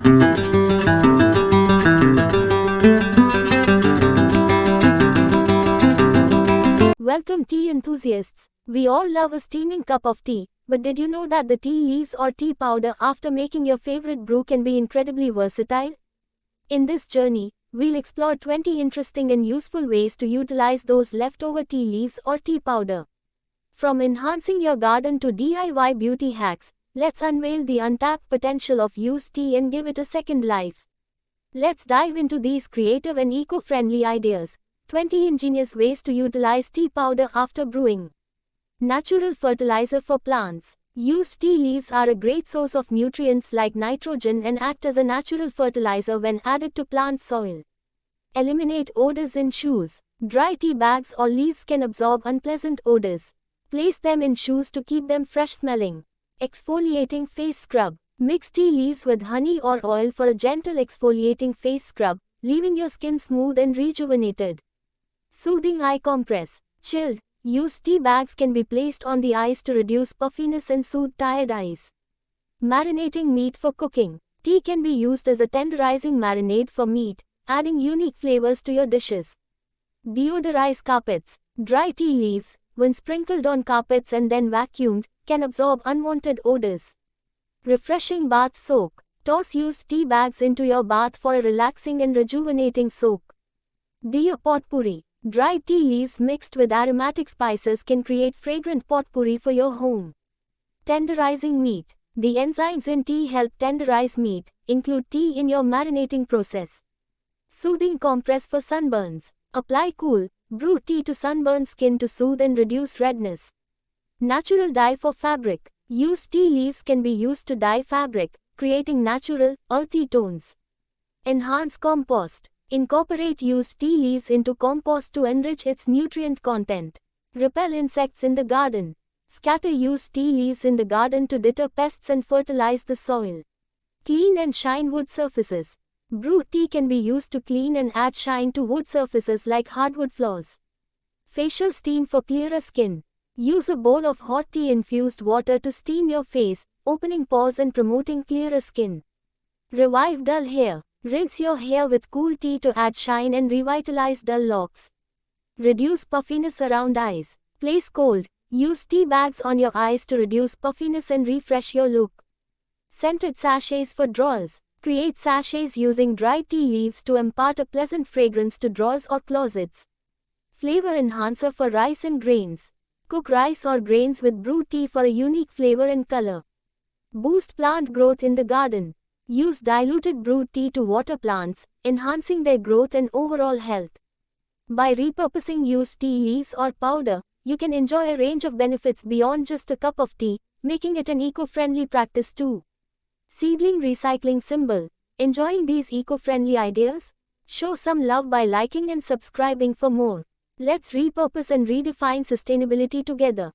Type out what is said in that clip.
Welcome, tea enthusiasts. We all love a steaming cup of tea, but did you know that the tea leaves or tea powder after making your favorite brew can be incredibly versatile? In this journey, we'll explore 20 interesting and useful ways to utilize those leftover tea leaves or tea powder. From enhancing your garden to DIY beauty hacks, let's unveil the untapped potential of used tea and give it a second life. Let's dive into these creative and eco-friendly ideas. 20 ingenious ways to utilize tea powder after brewing. Natural fertilizer for plants. Used tea leaves are a great source of nutrients like nitrogen and act as a natural fertilizer when added to plant soil. Eliminate odors in shoes. Dry tea bags or leaves can absorb unpleasant odors. Place them in shoes to keep them fresh smelling. Exfoliating face scrub. Mix tea leaves with honey or oil for a gentle exfoliating face scrub, leaving your skin smooth and rejuvenated. Soothing eye compress. Chilled, used tea bags can be placed on the eyes to reduce puffiness and soothe tired eyes. Marinating meat for cooking. Tea can be used as a tenderizing marinade for meat, adding unique flavors to your dishes. Deodorize carpets. Dry tea leaves, when sprinkled on carpets and then vacuumed, can absorb unwanted odors. Refreshing bath soak. Toss used tea bags into your bath for a relaxing and rejuvenating soak. Deer potpourri. Dried tea leaves mixed with aromatic spices can create fragrant potpourri for your home. Tenderizing meat. The enzymes in tea help tenderize meat. Include tea in your marinating process. Soothing compress for sunburns. Apply cool, brew tea to sunburned skin to soothe and reduce redness. Natural dye for fabric. Used tea leaves can be used to dye fabric, creating natural, earthy tones. Enhance compost. Incorporate used tea leaves into compost to enrich its nutrient content. Repel insects in the garden. Scatter used tea leaves in the garden to deter pests and fertilize the soil. Clean and shine wood surfaces. Brewed tea can be used to clean and add shine to wood surfaces like hardwood floors. Facial steam for clearer skin. Use a bowl of hot tea-infused water to steam your face, opening pores and promoting clearer skin. Revive dull hair. Rinse your hair with cool tea to add shine and revitalize dull locks. Reduce puffiness around eyes. Place cold, used tea bags on your eyes to reduce puffiness and refresh your look. Scented sachets for drawers. Create sachets using dried tea leaves to impart a pleasant fragrance to drawers or closets. Flavor enhancer for rice and grains. Cook rice or grains with brewed tea for a unique flavor and color. Boost plant growth in the garden. Use diluted brewed tea to water plants, enhancing their growth and overall health. By repurposing used tea leaves or powder, you can enjoy a range of benefits beyond just a cup of tea, making it an eco-friendly practice too. Seedling recycling symbol. Enjoying these eco-friendly ideas? Show some love by liking and subscribing for more. Let's repurpose and redefine sustainability together.